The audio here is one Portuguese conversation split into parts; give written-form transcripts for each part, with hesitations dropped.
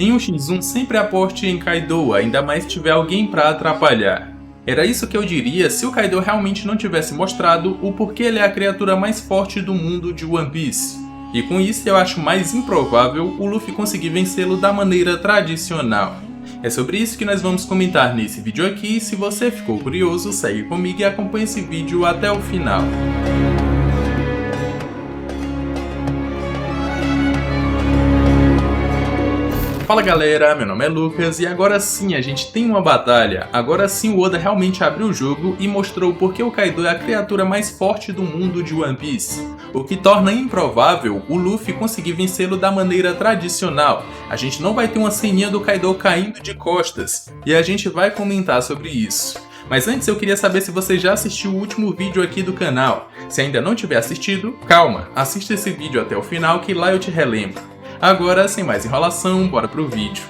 Em um X1 sempre aposte em Kaido, ainda mais se tiver alguém pra atrapalhar. Era isso que eu diria se o Kaido realmente não tivesse mostrado o porquê ele é a criatura mais forte do mundo de One Piece. E com isso eu acho mais improvável o Luffy conseguir vencê-lo da maneira tradicional. É sobre isso que nós vamos comentar nesse vídeo aqui, e se você ficou curioso, segue comigo e acompanhe esse vídeo até o final. Fala galera, meu nome é Lucas e agora sim a gente tem uma batalha. Agora sim o Oda realmente abriu o jogo e mostrou porque o Kaido é a criatura mais forte do mundo de One Piece. O que torna improvável o Luffy conseguir vencê-lo da maneira tradicional. A gente não vai ter uma ceninha do Kaido caindo de costas e a gente vai comentar sobre isso. Mas antes eu queria saber se você já assistiu o último vídeo aqui do canal. Se ainda não tiver assistido, calma, assista esse vídeo até o final que lá eu te relembro. Agora, sem mais enrolação, bora pro vídeo.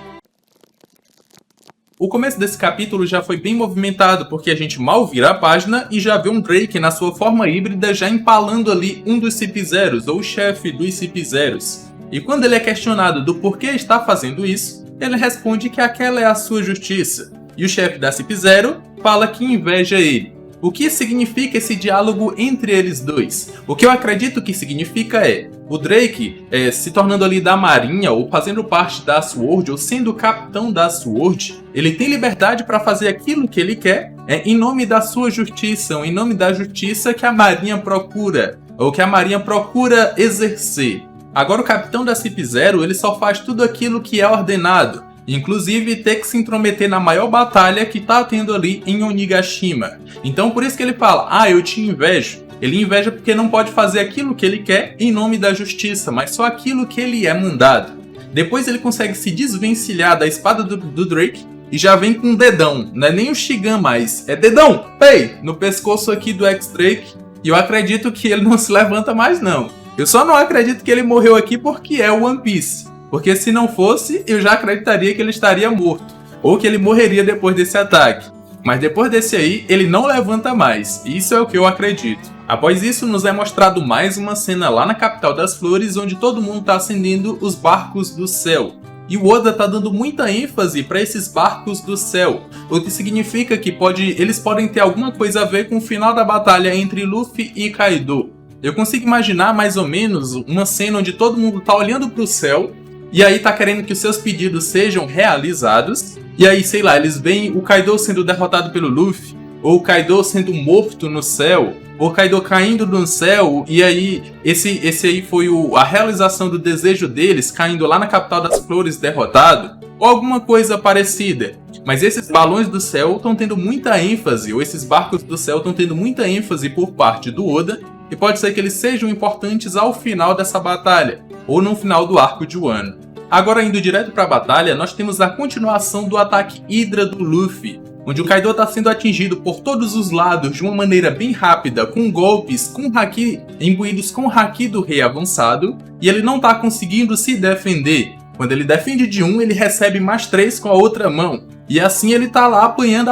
O começo desse capítulo já foi bem movimentado, porque a gente mal vira a página e já vê um Drake na sua forma híbrida já empalando ali um dos CP0s, ou o chefe dos CP0s. E quando ele é questionado do porquê está fazendo isso, ele responde que aquela é a sua justiça. E o chefe da CP0 fala que inveja ele. O que significa esse diálogo entre eles dois? O que eu acredito que significa é o Drake se tornando ali da marinha ou fazendo parte da SWORD ou sendo o capitão da SWORD. Ele tem liberdade para fazer aquilo que ele quer em nome da sua justiça, ou em nome da justiça que a marinha procura, ou que a marinha procura exercer. Agora o capitão da CP0 ele só faz tudo aquilo que é ordenado. Inclusive ter que se intrometer na maior batalha que tá tendo ali em Onigashima. Então por isso que ele fala, eu te invejo. Ele inveja porque não pode fazer aquilo que ele quer em nome da justiça, mas só aquilo que ele é mandado. Depois ele consegue se desvencilhar da espada do Drake e já vem com um dedão. Não é nem o Shigan mais, é dedão, pei, no pescoço aqui do X-Drake. E eu acredito que ele não se levanta mais não. Eu só não acredito que ele morreu aqui porque é o One Piece. Porque se não fosse, eu já acreditaria que ele estaria morto. Ou que ele morreria depois desse ataque. Mas depois desse aí, ele não levanta mais. Isso é o que eu acredito. Após isso, nos é mostrado mais uma cena lá na capital das flores, onde todo mundo está acendendo os barcos do céu. E o Oda está dando muita ênfase para esses barcos do céu. O que significa que eles podem ter alguma coisa a ver com o final da batalha entre Luffy e Kaido. Eu consigo imaginar mais ou menos uma cena onde todo mundo está olhando para o céu. E aí tá querendo que os seus pedidos sejam realizados. E aí, sei lá, eles veem o Kaido sendo derrotado pelo Luffy. Ou o Kaido sendo morto no céu. Ou o Kaido caindo no céu. E aí, esse aí foi a realização do desejo deles, caindo lá na capital das flores derrotado. Ou alguma coisa parecida. Mas esses balões do céu estão tendo muita ênfase. Ou esses barcos do céu estão tendo muita ênfase por parte do Oda. E pode ser que eles sejam importantes ao final dessa batalha. Ou no final do arco de Wano. Agora indo direto para a batalha, nós temos a continuação do ataque Hydra do Luffy, onde o Kaido está sendo atingido por todos os lados de uma maneira bem rápida, com golpes com haki, imbuídos com o haki do rei avançado, e ele não está conseguindo se defender. Quando ele defende de um, ele recebe mais 3 com a outra mão. E assim ele está lá apanhando,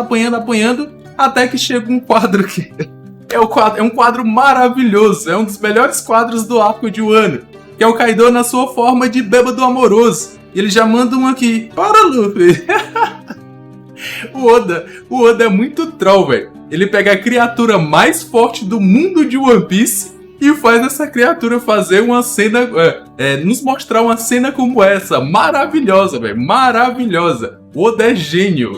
até que chega um quadro que é um quadro maravilhoso, é um dos melhores quadros do arco de Wano. Que é o Kaido na sua forma de bêbado amoroso. E ele já manda um aqui. Para, Luffy! O Oda é muito troll, velho. Ele pega a criatura mais forte do mundo de One Piece e faz essa criatura fazer uma cena... nos mostrar uma cena como essa. Maravilhosa, velho. Maravilhosa. O Oda é gênio.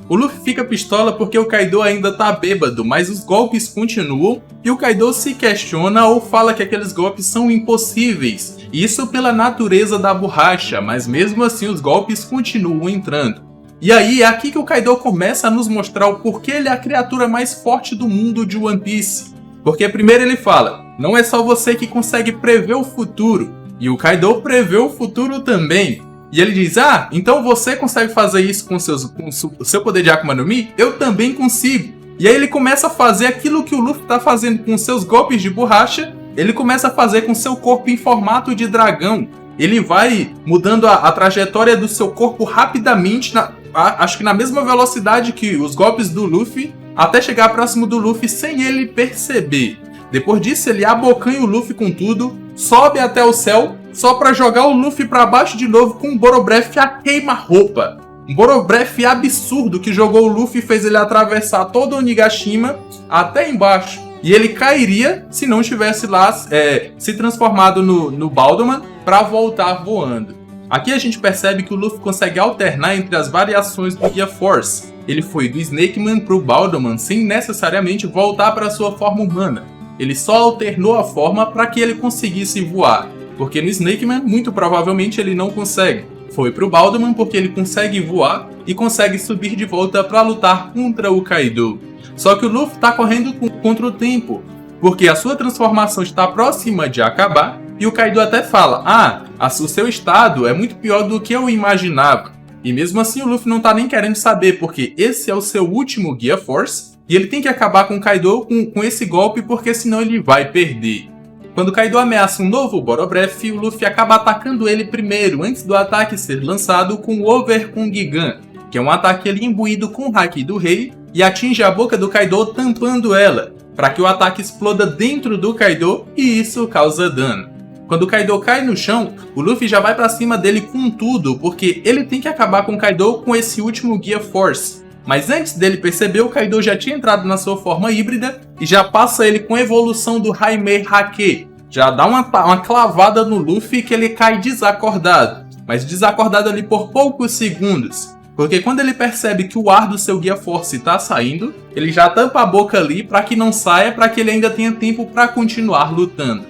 O Luffy fica pistola porque o Kaido ainda tá bêbado, mas os golpes continuam e o Kaido se questiona ou fala que aqueles golpes são impossíveis. Isso pela natureza da borracha, mas mesmo assim os golpes continuam entrando. E aí é aqui que o Kaido começa a nos mostrar o porquê ele é a criatura mais forte do mundo de One Piece. Porque primeiro ele fala, não é só você que consegue prever o futuro, e o Kaido prevê o futuro também. E ele diz, então você consegue fazer isso com o seu poder de Akuma no Mi? Eu também consigo. E aí ele começa a fazer aquilo que o Luffy está fazendo com seus golpes de borracha, ele começa a fazer com seu corpo em formato de dragão. Ele vai mudando a trajetória do seu corpo rapidamente, acho que na mesma velocidade que os golpes do Luffy, até chegar próximo do Luffy sem ele perceber. Depois disso ele abocanha o Luffy com tudo, sobe até o céu só pra jogar o Luffy pra baixo de novo com um Borobreath a queima-roupa. Um Borobreath absurdo que jogou o Luffy e fez ele atravessar todo o Onigashima até embaixo. E ele cairia se não tivesse lá se transformado no Baldorman para voltar voando. Aqui a gente percebe que o Luffy consegue alternar entre as variações do Gear Force. Ele foi do Snakeman pro Baldorman sem necessariamente voltar para sua forma humana. Ele só alternou a forma para que ele conseguisse voar. Porque no Snakeman, muito provavelmente, ele não consegue. Foi pro Baldorman porque ele consegue voar e consegue subir de volta para lutar contra o Kaido. Só que o Luffy está correndo contra o tempo, porque a sua transformação está próxima de acabar, e o Kaido até fala, o seu estado é muito pior do que eu imaginava. E mesmo assim o Luffy não está nem querendo saber, porque esse é o seu último Gear Force, e ele tem que acabar com o Kaido com esse golpe, porque senão ele vai perder. Quando o Kaido ameaça um novo Borobreath, o Luffy acaba atacando ele primeiro, antes do ataque ser lançado com o Over Kung Gun, que é um ataque ali imbuído com o Haki do Rei, e atinge a boca do Kaido tampando ela, para que o ataque exploda dentro do Kaido e isso causa dano. Quando o Kaido cai no chão, o Luffy já vai para cima dele com tudo, porque ele tem que acabar com o Kaido com esse último Gear Force. Mas antes dele perceber, o Kaido já tinha entrado na sua forma híbrida e já passa ele com a evolução do Haimei Hake. Já dá uma clavada no Luffy que ele cai desacordado, mas desacordado ali por poucos segundos. Porque quando ele percebe que o ar do seu Gear Force está saindo, ele já tampa a boca ali para que não saia, para que ele ainda tenha tempo para continuar lutando.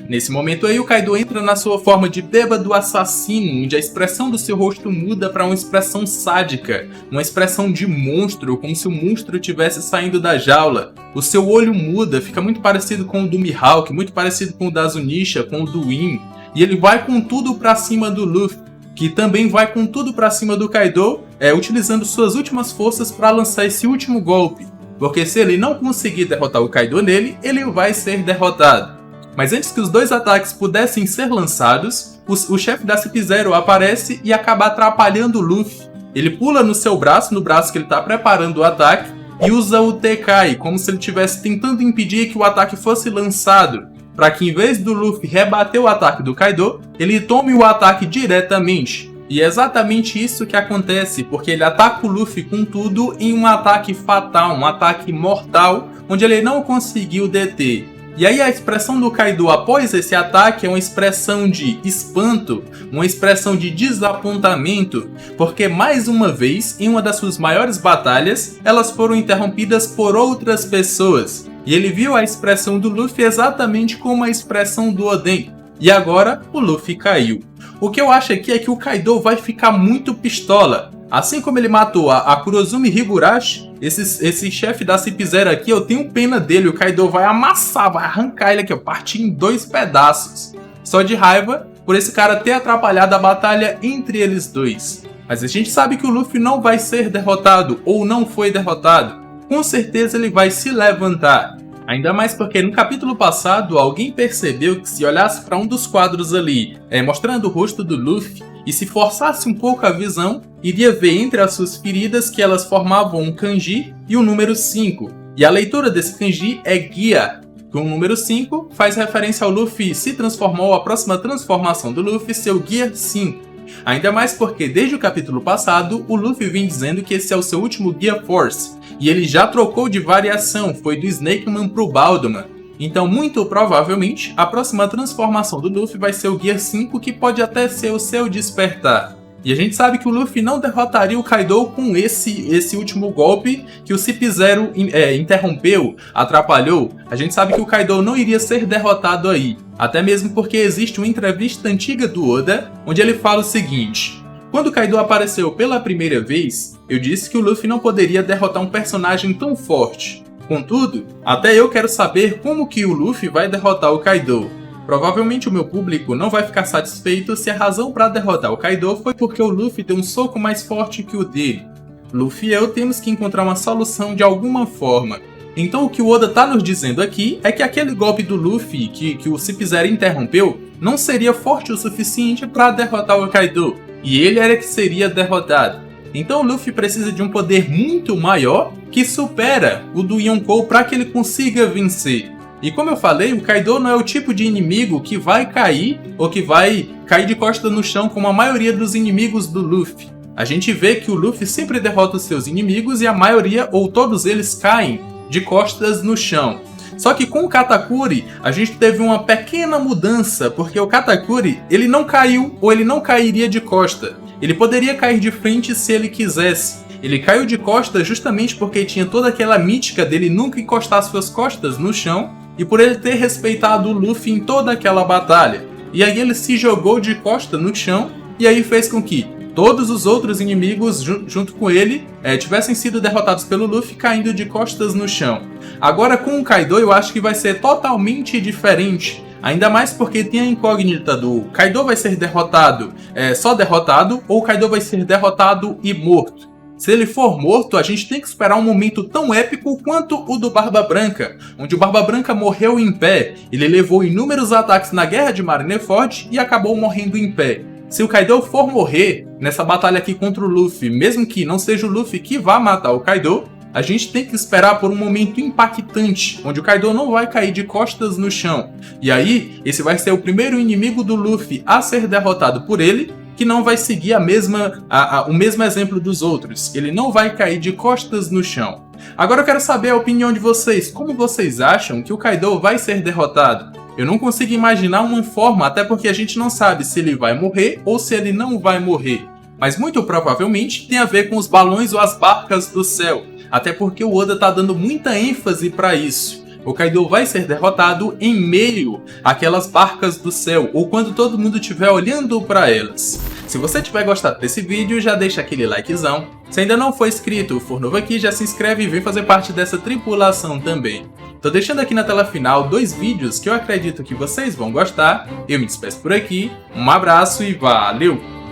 Nesse momento aí, o Kaido entra na sua forma de bêbado assassino, onde a expressão do seu rosto muda para uma expressão sádica, uma expressão de monstro, como se o monstro estivesse saindo da jaula. O seu olho muda, fica muito parecido com o do Mihawk, muito parecido com o da Zunisha, com o do In, e ele vai com tudo para cima do Luffy, que também vai com tudo pra cima do Kaido, utilizando suas últimas forças para lançar esse último golpe. Porque se ele não conseguir derrotar o Kaido nele, ele vai ser derrotado. Mas antes que os dois ataques pudessem ser lançados, o chefe da CP0 aparece e acaba atrapalhando o Luffy. Ele pula no seu braço, no braço que ele está preparando o ataque, e usa o Tekai, como se ele estivesse tentando impedir que o ataque fosse lançado, para que em vez do Luffy rebater o ataque do Kaido, ele tome o ataque diretamente. E é exatamente isso que acontece, porque ele ataca o Luffy com tudo em um ataque fatal, um ataque mortal, onde ele não conseguiu deter. E aí a expressão do Kaido após esse ataque é uma expressão de espanto, uma expressão de desapontamento, porque mais uma vez, em uma das suas maiores batalhas, elas foram interrompidas por outras pessoas. E ele viu a expressão do Luffy exatamente como a expressão do Oden. E agora, o Luffy caiu. O que eu acho aqui é que o Kaido vai ficar muito pistola. Assim como ele matou a Kurozumi Higurashi, esse chefe da CP0 aqui, eu tenho pena dele. O Kaido vai amassar, vai arrancar ele aqui, partir em 2 pedaços. Só de raiva por esse cara ter atrapalhado a batalha entre eles dois. Mas a gente sabe que o Luffy não vai ser derrotado, ou não foi derrotado. Com certeza ele vai se levantar. Ainda mais porque no capítulo passado alguém percebeu que se olhasse para um dos quadros ali, mostrando o rosto do Luffy, e se forçasse um pouco a visão, iria ver entre as suas feridas que elas formavam um kanji e o número 5. E a leitura desse kanji é Gia, que o número 5 faz referência ao Luffy se transformou, a próxima transformação do Luffy, seu Gear 5. Ainda mais porque desde o capítulo passado, o Luffy vem dizendo que esse é o seu último Gear Force, e ele já trocou de variação, foi do Snakeman pro Baldorman. Então, muito provavelmente, a próxima transformação do Luffy vai ser o Gear 5, que pode até ser o seu despertar. E a gente sabe que o Luffy não derrotaria o Kaido com esse último golpe que o CP0 interrompeu, atrapalhou. A gente sabe que o Kaido não iria ser derrotado aí. Até mesmo porque existe uma entrevista antiga do Oda, onde ele fala o seguinte: quando o Kaido apareceu pela primeira vez, eu disse que o Luffy não poderia derrotar um personagem tão forte. Contudo, até eu quero saber como que o Luffy vai derrotar o Kaido. Provavelmente o meu público não vai ficar satisfeito se a razão para derrotar o Kaido foi porque o Luffy deu um soco mais forte que o dele. Luffy e eu temos que encontrar uma solução de alguma forma. Então o que o Oda tá nos dizendo aqui é que aquele golpe do Luffy que o CP0 interrompeu não seria forte o suficiente para derrotar o Kaido, e ele era que seria derrotado. Então o Luffy precisa de um poder muito maior que supera o do Yonkou para que ele consiga vencer. E como eu falei, o Kaido não é o tipo de inimigo que vai cair ou que vai cair de costa no chão como a maioria dos inimigos do Luffy. A gente vê que o Luffy sempre derrota os seus inimigos e a maioria ou todos eles caem de costas no chão. Só que com o Katakuri, a gente teve uma pequena mudança, porque o Katakuri, ele não caiu ou ele não cairia de costa. Ele poderia cair de frente se ele quisesse. Ele caiu de costa justamente porque tinha toda aquela mítica dele nunca encostar suas costas no chão e por ele ter respeitado o Luffy em toda aquela batalha. E aí ele se jogou de costa no chão e aí fez com que todos os outros inimigos junto com ele tivessem sido derrotados pelo Luffy caindo de costas no chão. Agora com o Kaido eu acho que vai ser totalmente diferente. Ainda mais porque tem a incógnita do Kaido vai ser derrotado, só derrotado, ou o Kaido vai ser derrotado e morto. Se ele for morto, a gente tem que esperar um momento tão épico quanto o do Barba Branca, onde o Barba Branca morreu em pé, ele levou inúmeros ataques na Guerra de Marineford e acabou morrendo em pé. Se o Kaido for morrer nessa batalha aqui contra o Luffy, mesmo que não seja o Luffy que vá matar o Kaido, a gente tem que esperar por um momento impactante, onde o Kaido não vai cair de costas no chão. E aí, esse vai ser o primeiro inimigo do Luffy a ser derrotado por ele, que não vai seguir o mesmo exemplo dos outros. Ele não vai cair de costas no chão. Agora eu quero saber a opinião de vocês. Como vocês acham que o Kaido vai ser derrotado? Eu não consigo imaginar uma forma, até porque a gente não sabe se ele vai morrer ou se ele não vai morrer. Mas muito provavelmente tem a ver com os balões ou as barcas do céu. Até porque o Oda tá dando muita ênfase para isso. O Kaido vai ser derrotado em meio àquelas barcas do céu, ou quando todo mundo estiver olhando para elas. Se você tiver gostado desse vídeo, já deixa aquele likezão. Se ainda não for inscrito, for novo aqui, já se inscreve e vem fazer parte dessa tripulação também. Tô deixando aqui na tela final 2 vídeos que eu acredito que vocês vão gostar. Eu me despeço por aqui, um abraço e valeu!